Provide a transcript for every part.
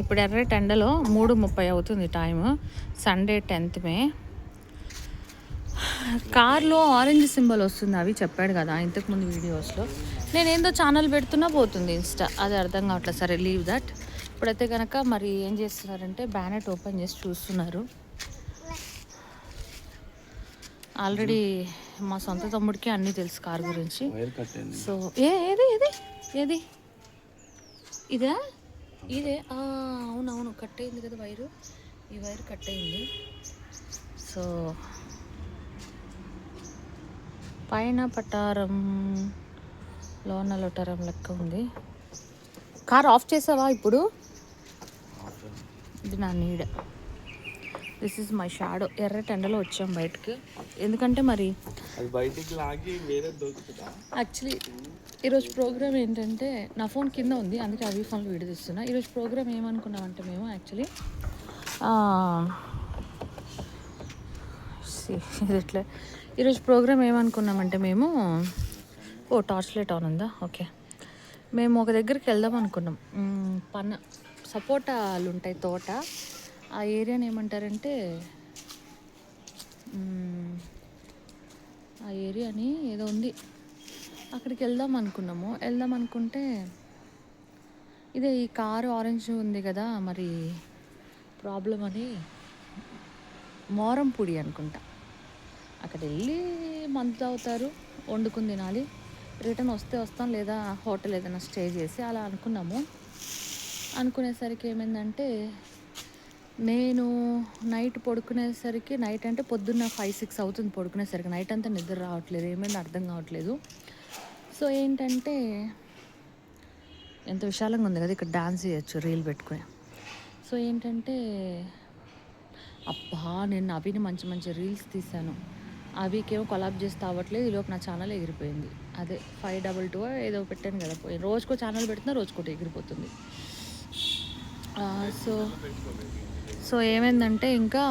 ఇప్పుడు ఎర్రటి ఎండలో 3:30 అవుతుంది టైము. సండే 10th మే. కార్లో ఆరెంజ్ సింబల్ వస్తుంది, అవి చెప్పాడు కదా ఇంతకుముందు వీడియోస్లో. నేనేందో ఛానల్ పెడుతున్నా పోతుంది ఇన్స్టా, అది అర్థం కావట్లేదు. సరే లీవ్ దట్. ఇప్పుడైతే కనుక మరి ఏం చేస్తున్నారంటే బ్యానెట్ ఓపెన్ చేసి చూస్తున్నారు. ఆల్రెడీ మా సొంత తమ్ముడికి అన్నీ తెలుసు కార్ గురించి. సో ఏది ఏది ఏది ఇదే ఇదే అవునవును, కట్ అయింది కదా వైరు. ఈ వైర్ కట్ అయింది. సో పైన పటారం, లోన లొటారం లెక్క ఉంది. కార్ ఆఫ్ చేసావా ఇప్పుడు? ఇది నా నీడ. This is my shadow. ఎర్రటి ఎండలో వచ్చాం బయటకు. ఎందుకంటే మరి యాక్చువల్లీ ఈరోజు ప్రోగ్రామ్ ఏంటంటే, నా ఫోన్ కింద ఉంది అందుకే అవి ఫోన్లో వీడియో తీస్తున్నా. ఈరోజు ప్రోగ్రామ్ ఏమనుకున్నామంటే మేము యాక్చువల్లీ ఇట్లా ఈరోజు ప్రోగ్రామ్ ఏమనుకున్నామంటే మేము టార్చ్ లైట్ ఆన్ ఉందా? ఓకే. మేము ఒక దగ్గరికి వెళ్దాం అనుకున్నాం. సపోటాలు ఉంటాయి తోట. ఆ ఏరియాని ఏమంటారంటే, ఆ ఏరియాని ఏదో ఉంది, అక్కడికి వెళ్దాం అనుకున్నాము. వెళ్దాం అనుకుంటే ఇదే ఈ కారు ఆరెంజ్ ఉంది కదా, మరి ప్రాబ్లం అని మోరంపూడి అనుకుంటా. అక్కడ వెళ్ళి మందు తాగుతారు, వండుకుని తినాలి, రిటర్న్ వస్తే వస్తాం, లేదా హోటల్ ఏదైనా స్టే చేసి అలా అనుకున్నాము. అనుకునేసరికి ఏమైందంటే, నేను నైట్ పడుకునేసరికి, నైట్ అంటే పొద్దున్న 5-6 అవుతుంది పడుకునేసరికి. నైట్ అంతా నిద్ర రావట్లేదు, ఏమైంది అర్థం కావట్లేదు. సో ఏంటంటే, ఎంత విశాలంగా ఉంది కదా, ఇక్కడ డాన్స్ చేయొచ్చు రీల్ పెట్టుకుని. సో ఏంటంటే, అబ్బా నేను అవిని మంచి మంచి రీల్స్ తీశాను, అవికేమో కొలాబ్ చేస్తే అవ్వట్లేదు. ఈలోపు నా ఛానల్ ఎగిరిపోయింది. అదే 522 ఏదో పెట్టాను కదా, రోజుకో ఛానల్ పెడుతున్నా రోజుకోటి ఎగిరిపోతుంది. సో ఏమైందంటే, ఇంకా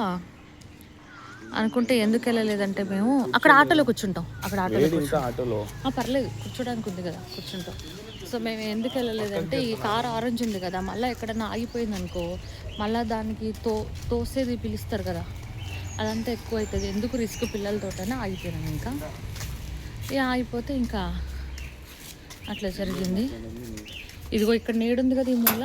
అనుకుంటే ఎందుకు వెళ్ళలేదంటే, మేము అక్కడ ఆటోలో కూర్చుంటాం. అక్కడ ఆటోలో పర్లేదు, కూర్చోడానికి ఉంది కదా, కూర్చుంటాం. సో మేము ఎందుకు వెళ్ళలేదంటే, ఈ కార్ ఆరెంజ్ ఉంది కదా, మళ్ళీ ఎక్కడన్నా ఆగిపోయింది అనుకో, మళ్ళీ దానికి తోసేది పిలుస్తారు కదా, అదంతా ఎక్కువ అవుతుంది, ఎందుకు రిస్క్ పిల్లలతోటనే ఆగిపోయినాం. ఇంకా ఆగిపోతే ఇంకా అట్లా జరిగింది. ఇదిగో ఇక్కడ నీడుంది కదా ఈ మూల,